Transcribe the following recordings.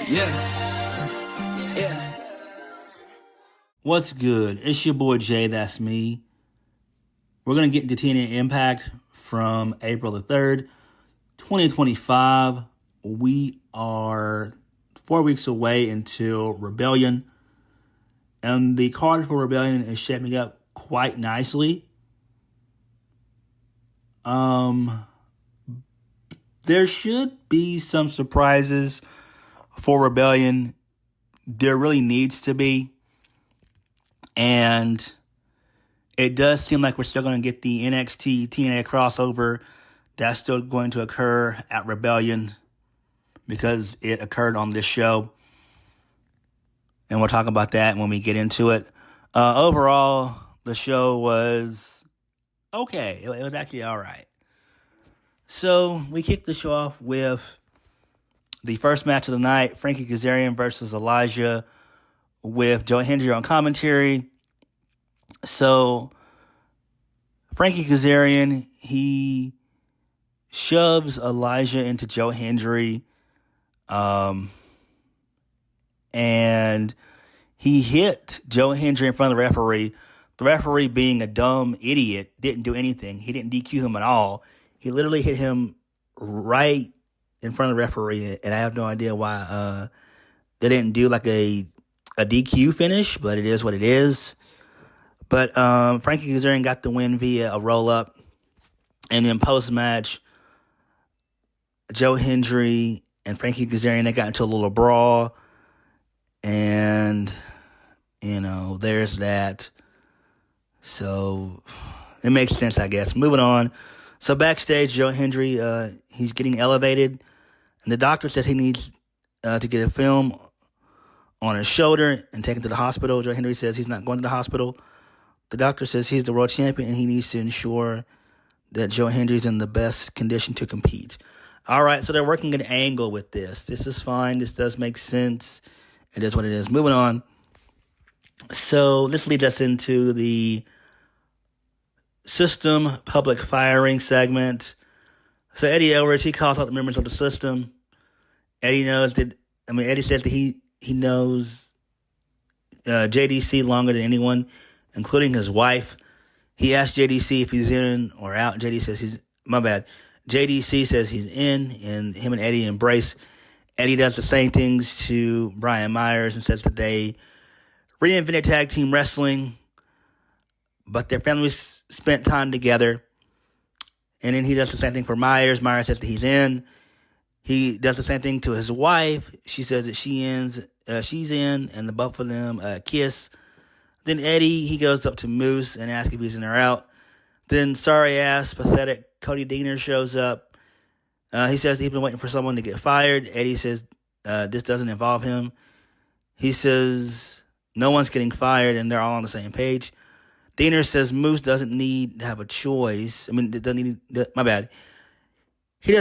Yeah. What's good? It's your boy JayThat'sMe. We're going to get into TNA Impact from April the 3rd, 2025. We are 4 weeks away until Rebellion. And the card for Rebellion is shaping up quite nicely. There should be some surprises for Rebellion. There really needs to be. And it does seem like we're still going to get the NXT TNA crossover. That's still going to occur at Rebellion because it occurred on this show. And we'll talk about that when we get into it. Overall, the show was okay. It was actually all right. So we kicked the show off with the first match of the night, Frankie Kazarian versus Elijah, with Joe Hendry on commentary. So Frankie Kazarian, he shoves Elijah into Joe Hendry, and he hit Joe Hendry in front of the referee. The referee, being a dumb idiot, didn't do anything. He didn't DQ him at all. He literally hit him right in front of the referee, and I have no idea why they didn't do like a DQ finish, but it is what it is. But Frankie Kazarian got the win via a roll-up. And then post-match, Joe Hendry and Frankie Kazarian, they got into a little brawl. And, there's that. So it makes sense, I guess. Moving on. So backstage, Joe Hendry, he's getting elevated. And the doctor says he needs to get a film on his shoulder and take him to the hospital. Joe Hendry says he's not going to the hospital. The doctor says he's the world champion and he needs to ensure that Joe Hendry's in the best condition to compete. All right, so they're working an angle with this. This is fine. This does make sense. It is what it is. Moving on. So this leads us into the System public firing segment. So Eddie Edwards, he calls out the members of the System. Eddie says that he knows JDC longer than anyone, including his wife. He asked JDC if he's in or out. JDC says he's in, and him and Eddie embrace. Eddie does the same things to Brian Myers and says that they reinvented tag team wrestling, but their families spent time together. And then he does the same thing for Myers. Myers says that he's in. He does the same thing to his wife. She says that she's in, and the both of them kiss. Then Eddie, he goes up to Moose and asks if he's in or out. Then sorry-ass, pathetic Cody Deaner shows up. He says he's been waiting for someone to get fired. Eddie says this doesn't involve him. He says no one's getting fired, and they're all on the same page. Deaner says Moose doesn't need to have a choice. He doesn't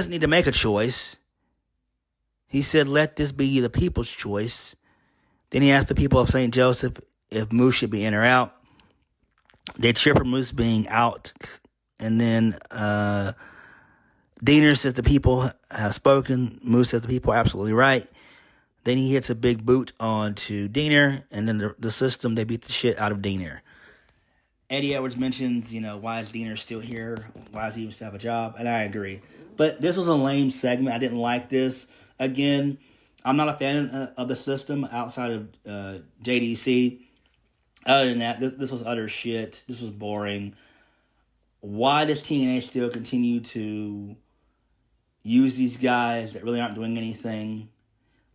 need to make a choice. He said, let this be the people's choice. Then he asked the people of St. Joseph if Moose should be in or out. They cheer for Moose being out. And then Deaner says the people have spoken. Moose says the people are absolutely right. Then he hits a big boot onto Deaner. And then the System, they beat the shit out of Deaner. Eddie Edwards mentions, why is Deaner still here? Why does he even still have a job? And I agree. But this was a lame segment. I didn't like this. Again, I'm not a fan of the System outside of JDC. Other than that, this was utter shit. This was boring. Why does TNA still continue to use these guys that really aren't doing anything?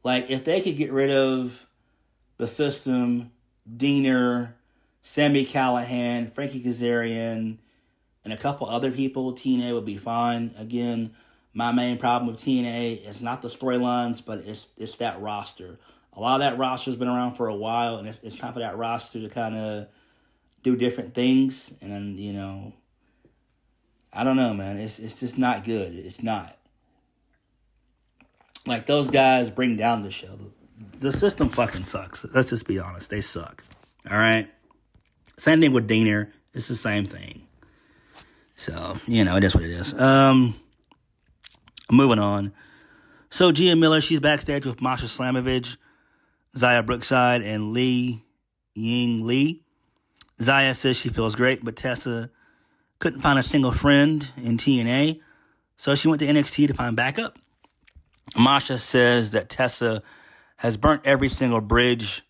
Like, if they could get rid of the System, Deaner, Sami Callihan, Frankie Kazarian, and a couple other people, TNA would be fine. Again, my main problem with TNA is not the storylines, but it's that roster. A lot of that roster's been around for a while, and it's time for that roster to kind of do different things. And then, I don't know, man. It's just not good. It's not. Like, those guys bring down the show. The System fucking sucks. Let's just be honest. They suck. All right? Same thing with Deaner. It's the same thing. So, it is what it is. Moving on. So Gia Miller, she's backstage with Masha Slamovich, Zaya Brookside, and Lee Ying Lee. Zaya says she feels great, but Tessa couldn't find a single friend in TNA, so she went to NXT to find backup. Masha says that Tessa has burnt every single bridge,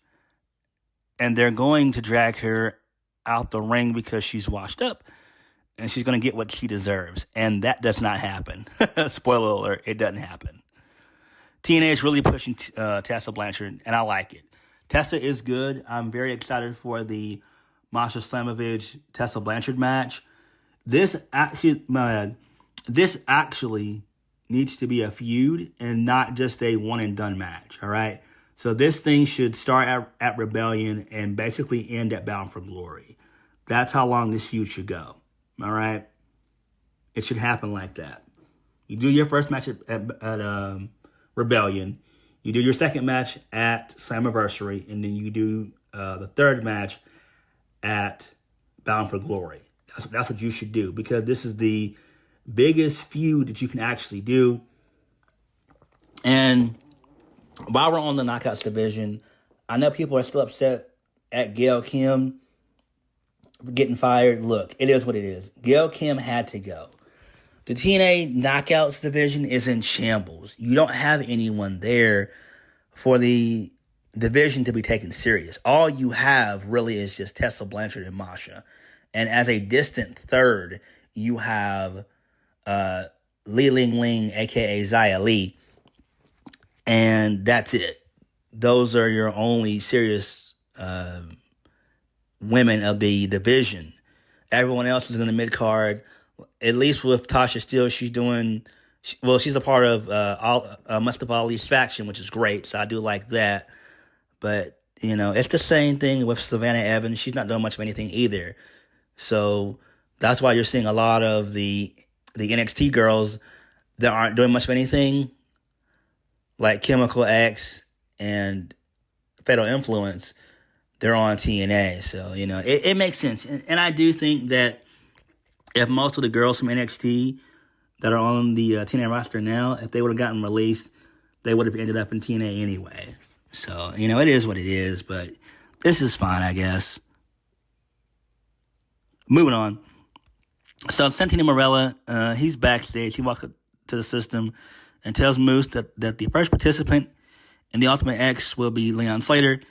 and they're going to drag her out the ring because she's washed up, and she's going to get what she deserves. And that does not happen. Spoiler alert, it doesn't happen. TNA is really pushing Tessa Blanchard, and I like it. Tessa is good. I'm very excited for the Masha Slamovich Tessa Blanchard match. This actually needs to be a feud and not just a one and done match. All right. So this thing should start at Rebellion and basically end at Bound for Glory. That's how long this feud should go. All right. It should happen like that. You do your first match at Rebellion. You do your second match at Slammiversary, and then you do the third match at Bound for Glory. That's what you should do, because this is the biggest feud that you can actually do. And while we're on the Knockouts division, I know people are still upset at Gail Kim getting fired. Look, it is what it is. Gail Kim had to go. The TNA Knockouts division is in shambles. You don't have anyone there for the division to be taken serious. All you have really is just Tessa Blanchard and Masha. And as a distant third, you have Li Ling Ling, a.k.a. Xia Li. And that's it. Those are your only serious women of the division. Everyone else is in the mid-card. At least with Tasha Steele, she's a part of Mustafa Ali's faction, which is great. So I do like that. But, it's the same thing with Savannah Evans. She's not doing much of anything either. So that's why you're seeing a lot of the NXT girls that aren't doing much of anything, like Chemical X and Fatal Influence. They're on TNA. So, it makes sense. And I do think that if most of the girls from NXT that are on the TNA roster now, if they would have gotten released, they would have ended up in TNA anyway. So, it is what it is, but this is fine, I guess. Moving on. So, Santino Marella, he's backstage. He walks up to the system and tells Moose that the first participant in the Ultimate X will be Leon Slater.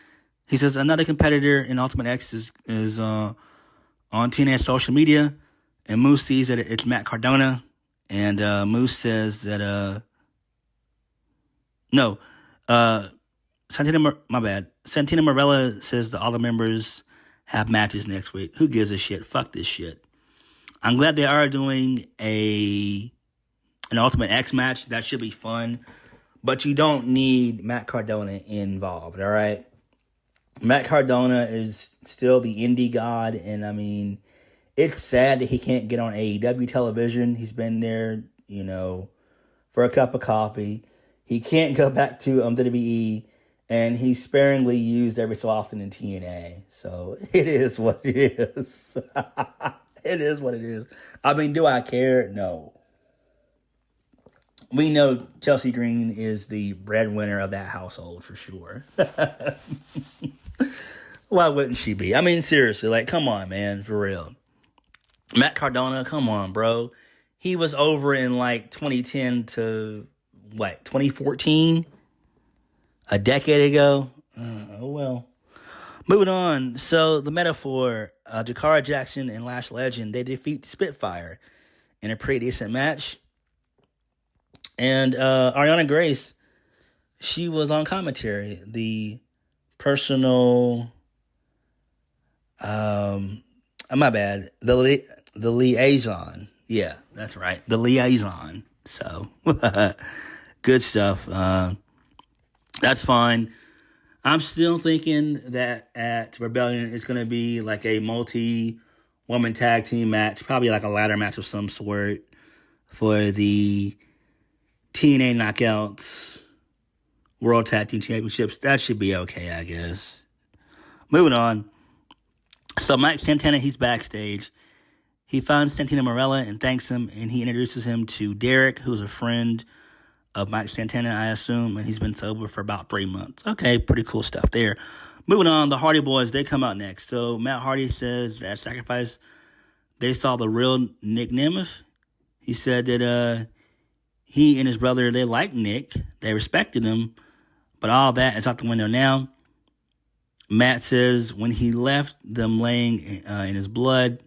He says another competitor in Ultimate X is on TNA social media, and Moose sees that it's Matt Cardona, and Moose says that Santino Marella says that all the members have matches next week. Who gives a shit? Fuck this shit. I'm glad they are doing an Ultimate X match. That should be fun. But you don't need Matt Cardona involved, all right? Matt Cardona is still the indie god, and it's sad that he can't get on AEW television. He's been there, for a cup of coffee. He can't go back to WWE, and he's sparingly used every so often in TNA. So it is what it is. It is what it is. Do I care? No. We know Chelsea Green is the breadwinner of that household for sure. Why wouldn't she be? Seriously, come on, man, for real. Matt Cardona, come on, bro. He was over in 2010 to 2014? A decade ago? Oh well. Moving on. So the Metaphor, Jakara Jackson and Lash Legend, they defeat Spitfire in a pretty decent match. And Ariana Grace, she was on commentary. The personal, my bad. The liaison. Yeah, that's right. The liaison. So, good stuff. That's fine. I'm still thinking that at Rebellion it's going to be a multi-woman tag team match. Probably a ladder match of some sort for the TNA Knockouts World Tag Team Championships. That should be okay, I guess. Moving on. So Mike Santana, he's backstage. He finds Santino Marella and thanks him, and he introduces him to Derek, who's a friend of Mike Santana, I assume, and he's been sober for about 3 months. Okay, pretty cool stuff there. Moving on, the Hardy Boys, they come out next. So Matt Hardy says that Sacrifice, they saw the real Nick Nemeth. He said that he and his brother, they liked Nick. They respected him. But all that is out the window now. Matt says when he left them laying in his blood,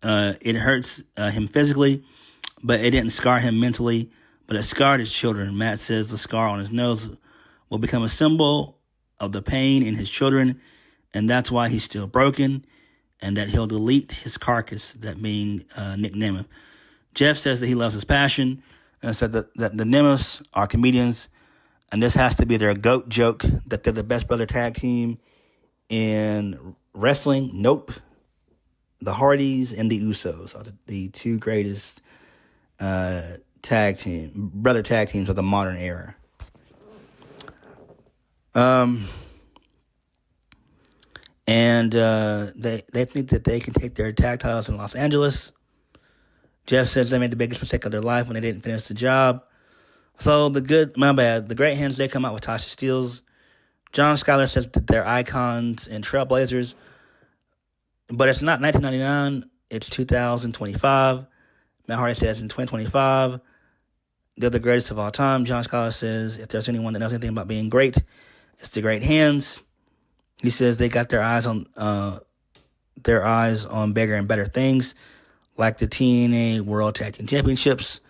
it hurts him physically, but it didn't scar him mentally, but it scarred his children. Matt says the scar on his nose will become a symbol of the pain in his children, and that's why he's still broken, and that he'll delete his carcass, that being Nick Nemeth. Jeff says that he loves his passion, and said that the Nemeths are comedians, and this has to be their GOAT joke, that they're the best brother tag team in wrestling. Nope. The Hardys and the Usos are the two greatest brother tag teams of the modern era. And they think that they can take their tag titles in Los Angeles. Jeff says they made the biggest mistake of their life when they didn't finish the job. So the Great Hands, they come out with Tasha Steelz. John Schuyler says that they're icons and trailblazers. But it's not 1999, it's 2025. Matt Hardy says in 2025, they're the greatest of all time. John Schuyler says if there's anyone that knows anything about being great, it's the Great Hands. He says they got their eyes on bigger and better things, like the TNA World Tag Team Championships.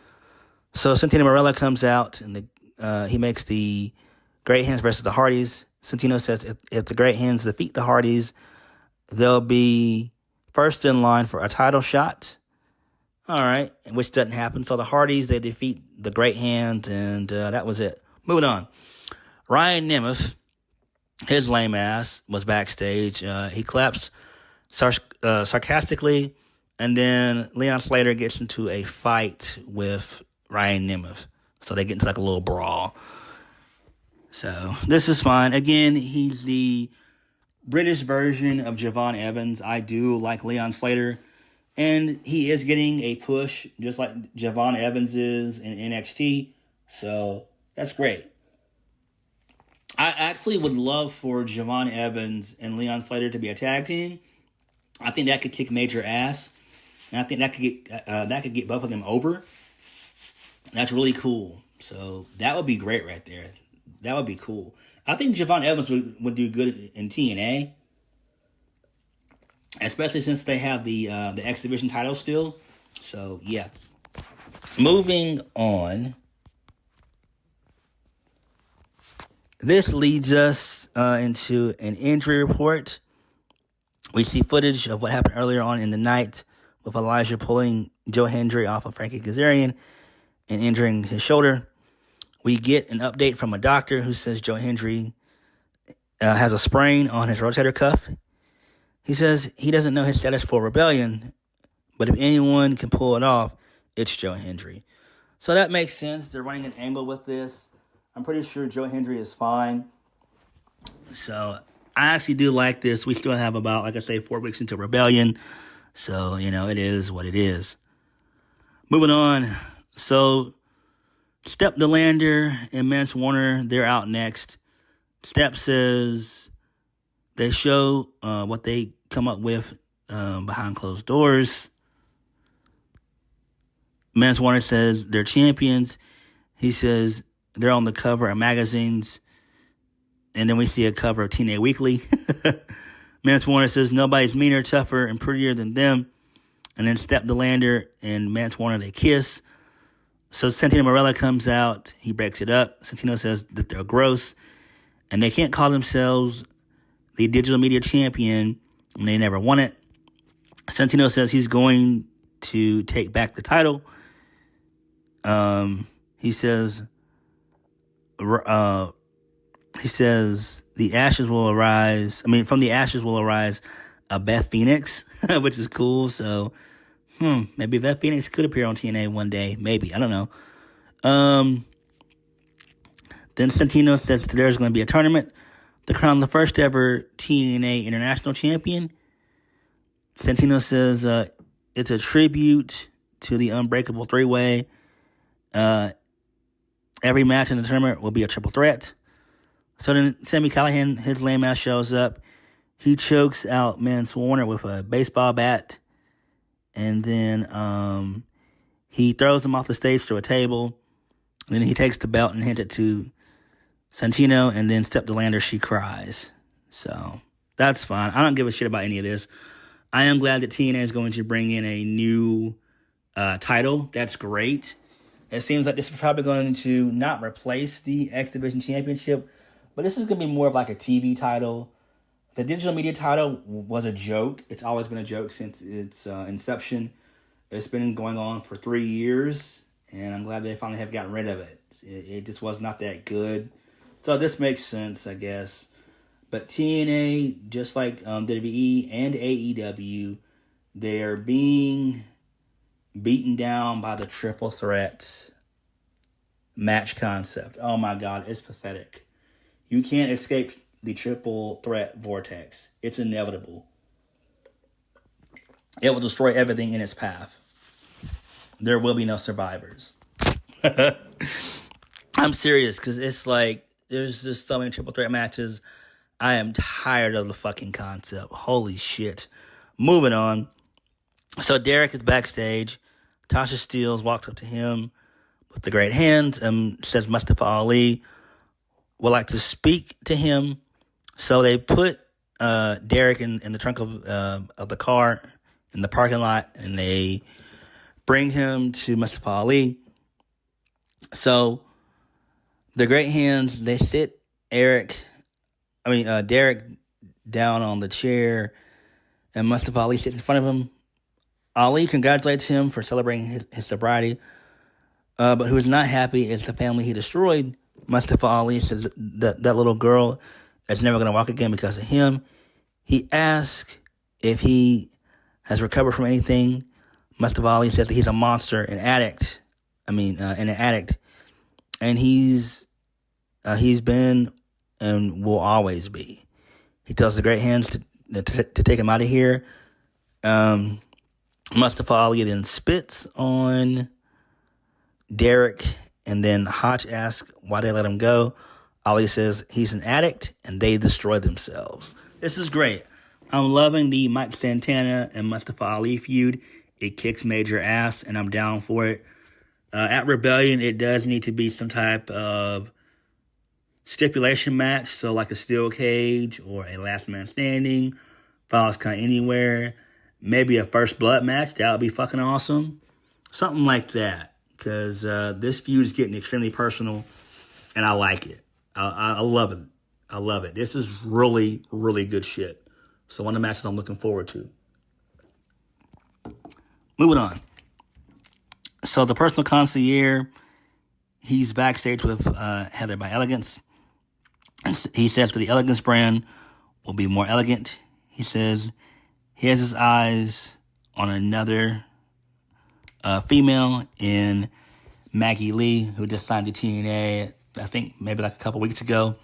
So Santino Marella comes out and he makes the Great Hands versus the Hardys. Santino says if the Great Hands defeat the Hardys, they'll be first in line for a title shot. All right, which doesn't happen. So the Hardys, they defeat the Great Hands, and that was it. Moving on. Ryan Nemeth, his lame ass, was backstage. He claps sarcastically, and then Leon Slater gets into a fight with Ryan Nemeth. So they get into like a little brawl. So this is fine. Again, he's the British version of Javon Evans. I do like Leon Slater, and he is getting a push just like Javon Evans is in NXT, so that's great. I actually would love for Javon Evans and Leon Slater to be a tag team. I think that could kick major ass, and I think that could get both of them over. That's really cool. So that would be great right there. That would be cool. I think Javon Evans would do good in TNA, especially since they have the X Division title still. So, yeah. Moving on. This leads us into an injury report. We see footage of what happened earlier on in the night with Elijah pulling Joe Hendry off of Frankie Kazarian and injuring his shoulder. We get an update from a doctor who says Joe Hendry has a sprain on his rotator cuff. He says he doesn't know his status for Rebellion, but if anyone can pull it off, it's Joe Hendry. So that makes sense. They're running an angle with this. I'm pretty sure Joe Hendry is fine. So I actually do like this. We still have about, like I say, 4 weeks until Rebellion. So, it is what it is. Moving on. So Step DeLander and Mance Warner, they're out next. Step says they show what they come up with behind closed doors. Mance Warner says they're champions. He says they're on the cover of magazines. And then we see a cover of TNA Weekly. Mance Warner says nobody's meaner, tougher, and prettier than them. And then Step DeLander and Mance Warner, they kiss. So Santino Marella comes out. He breaks it up. Santino says that they're gross. And they can't call themselves the digital media champion when they never won it. Santino says he's going to take back the title. He says the ashes will arise. From the ashes will arise a Beth Phoenix, which is cool. So, maybe Beth Phoenix could appear on TNA one day. Maybe. I don't know. Then Santino says that there's going to be a tournament to crown the first ever TNA International Champion. Santino says it's a tribute to the Unbreakable Three-Way Every match in the tournament will be a triple threat. So then Sami Callihan, his lame ass shows up. He chokes out Mance Warner with a baseball bat. And then he throws him off the stage to a table. And then he takes the belt and hands it to Santino. And then Step the Lander, she cries. So that's fine. I don't give a shit about any of this. I am glad that TNA is going to bring in a new title. That's great. It seems like this is probably going to not replace the X Division Championship, but this is going to be more of like a TV title. The digital media title was a joke. It's always been a joke since its inception. It's been going on for 3 years, and I'm glad they finally have gotten rid of it. It just was not that good. So this makes sense, I guess. But TNA, just like WWE and AEW, they are being beaten down by the triple threat match concept. Oh my God, it's pathetic. You can't escape the triple threat vortex. It's inevitable. It will destroy everything in its path. There will be no survivors. I'm serious, because it's like, there's just so many triple threat matches. I am tired of the fucking concept. Holy shit. Moving on. So Derek is backstage. Tasha Steelz walks up to him with the great hands and says Mustafa Ali would like to speak to him. So they put Derek in the trunk of the car in the parking lot, and they bring him to Mustafa Ali. So the great hands, they sit Derek down on the chair, and Mustafa Ali sits in front of him. Ali congratulates him for celebrating his sobriety, but who is not happy is the family he destroyed. Mustafa Ali says that little girl is never going to walk again because of him. He asks if he has recovered from anything. Mustafa Ali says that he's a monster, an addict. An addict, and he's been and will always be. He tells the great hands to take him out of here. Mustafa Ali then spits on Derek, and then Hotch asks why they let him go. Ali says he's an addict, and they destroy themselves. This is great. I'm loving the Mike Santana and Mustafa Ali feud. It kicks major ass, and I'm down for it. At Rebellion, it does need to be some type of stipulation match, so like a steel cage or a last man standing, Falls Count Anywhere, maybe a first blood match. That would be fucking awesome. Something like that, because this feud is getting extremely personal, and I like it. I love it. I love it. This is really, really good shit. So one of the matches I'm looking forward to. Moving on. So the personal concierge, he's backstage with Heather by Elegance. He says that the Elegance brand will be more elegant. He says he has his eyes on another female in Maggie Lee, who just signed to TNA, I think maybe like a couple weeks ago.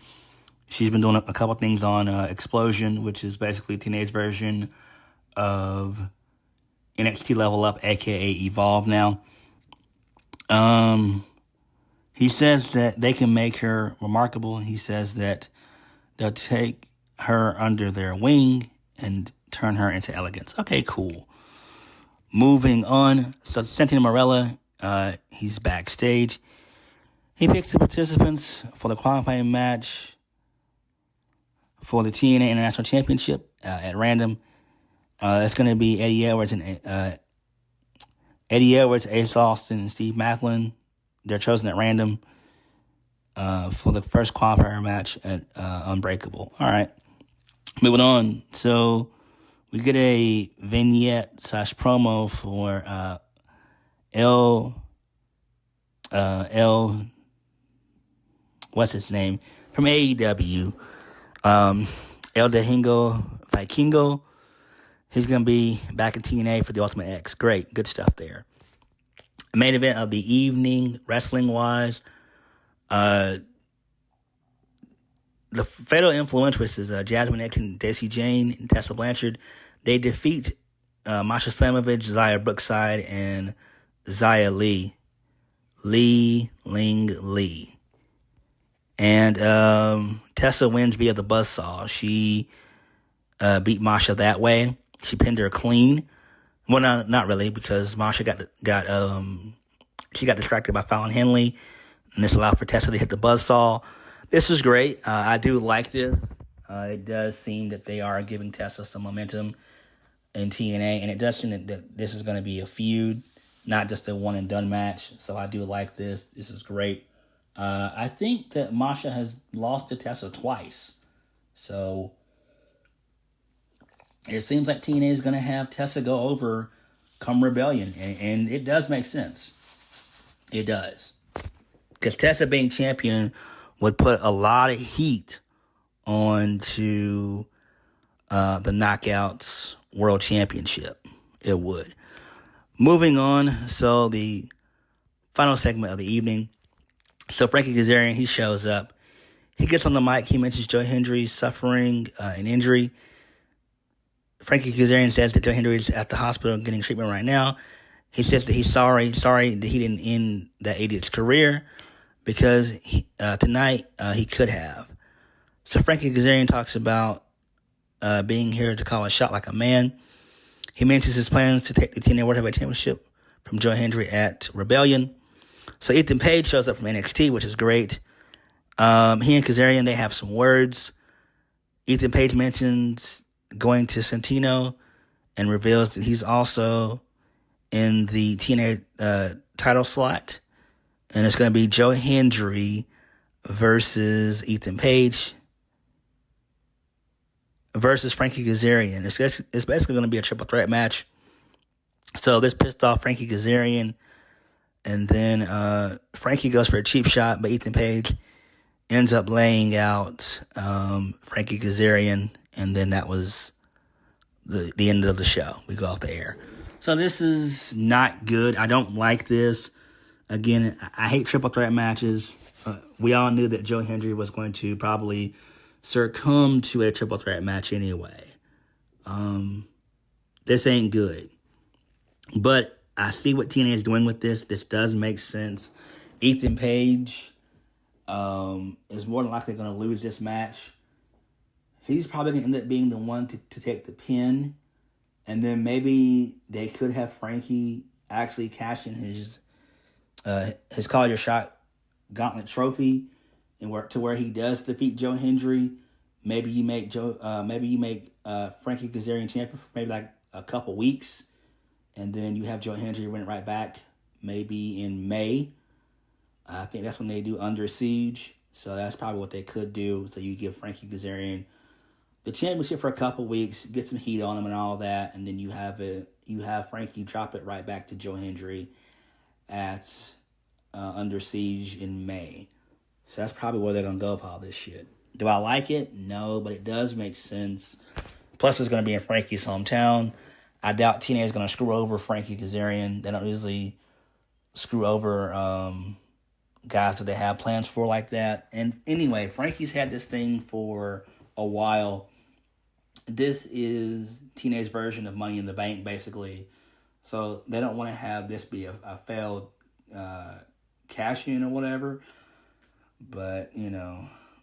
She's been doing a couple things on Explosion, which is basically TNA's version of NXT Level Up, aka Evolve now. He says that they can make her remarkable. He says that they'll take her under their wing and turn her into Elegance. Okay, cool. Moving on. So Santino Marella, he's backstage. He picks the participants for the qualifying match for the TNA International Championship at random. It's going to be Eddie Edwards, Ace Austin, and Steve Macklin. They're chosen at random for the first qualifier match at Unbreakable. All right, moving on. So we get a vignette / promo for what's his name from AEW. El Domingo Vikingo. He's going to be back in TNA for the Ultimate X. Great. Good stuff there. Main event of the evening, wrestling-wise. The Fatal Influence, which is Jasmine X and Daisy Jane and Tessa Blanchard, they defeat Masha Slamovich, Zaya Brookside, and Zia Lee. Lee Ling Lee. And Tessa wins via the buzzsaw. She beat Masha that way. She pinned her clean. Well, no, not really, because Masha got distracted by fouling Hendry, and this allowed for Tessa to hit the buzzsaw. This is great. I do like this. It does seem that they are giving Tessa some momentum in TNA, and it does seem that this is going to be a feud, not just a one-and-done match. So I do like this. This is great. I think that Masha has lost to Tessa twice. So it seems like TNA is going to have Tessa go over come Rebellion. And it does make sense. It does. Because Tessa being champion would put a lot of heat onto the Knockouts World Championship. It would. Moving on. So the final segment of the evening. So Frankie Kazarian, he shows up. He gets on the mic. He mentions Joe Hendry suffering an injury. Frankie Kazarian says that Joe Hendry is at the hospital getting treatment right now. He says that he's sorry that he didn't end that idiot's career because tonight he could have. So Frankie Kazarian talks about being here to call a shot like a man. He mentions his plans to take the TNA World Heavyweight Championship from Joe Hendry at Rebellion. So Ethan Page shows up from NXT, which is great. He and Kazarian, they have some words. Ethan Page mentions going to Santino and reveals that he's also in the TNA title slot. And it's going to be Joe Hendry versus Ethan Page versus Frankie Kazarian. It's basically going to be a triple threat match. So this pissed off Frankie Kazarian. And then Frankie goes for a cheap shot, but Ethan Page ends up laying out Frankie Kazarian. And then that was the end of the show. We go off the air. So this is not good. I don't like this. Again, I hate triple threat matches. We all knew that Joe Hendry was going to probably succumb to a triple threat match anyway. This ain't good. But I see what TNA is doing with this. This does make sense. Ethan Page is more than likely going to lose this match. He's probably going to end up being the one to take the pin. And then maybe they could have Frankie actually cash in his Call Your Shot Gauntlet trophy, and where he does defeat Joe Hendry. Maybe you make Frankie Kazarian champion for maybe like a couple weeks, and then you have Joe Hendry win it right back. Maybe in May. I think that's when they do Under Siege. So that's probably what they could do. So you give Frankie Kazarian the championship for a couple weeks, get some heat on him and all that, and then you have Frankie drop it right back to Joe Hendry at Under Siege in May. So that's probably where they're going to go with all this shit. Do I like it? No, but it does make sense. Plus, it's going to be in Frankie's hometown. I doubt TNA is going to screw over Frankie Kazarian. They don't usually screw over guys that they have plans for like that. And anyway, Frankie's had this thing for a while. This is TNA's version of Money in the Bank, basically. So they don't want to have this be a failed cash-in or whatever. But,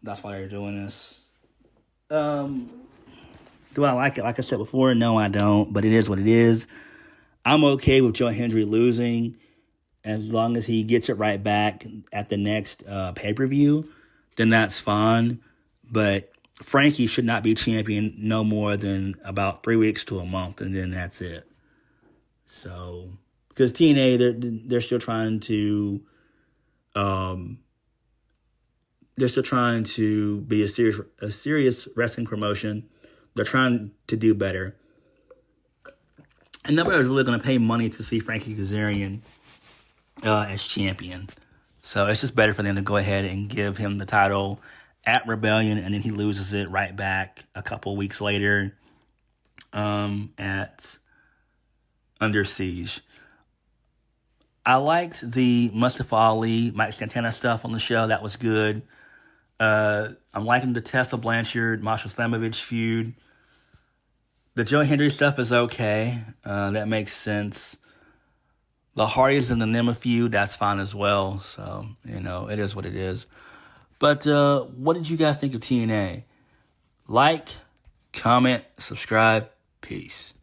that's why they're doing this. Do I like it? Like I said before, no, I don't. But it is what it is. I'm okay with Joe Hendry losing as long as he gets it right back at the next pay-per-view. Then that's fine. But Frankie should not be champion no more than about 3 weeks to a month, and then that's it. So, because TNA, they're still trying to, be a serious wrestling promotion. They're trying to do better, and nobody's really going to pay money to see Frankie Kazarian as champion. So it's just better for them to go ahead and give him the title at Rebellion, and then he loses it right back a couple weeks later at Under Siege. I liked the Mustafa Ali, Mike Santana stuff on the show. That was good. I'm liking the Tessa Blanchard, Masha Slamovich feud. The Joe Hendry stuff is okay. That makes sense. the Hardys and the Nema feud, that's fine as well. So, it is what it is. But what did you guys think of TNA? Like, comment, subscribe. Peace.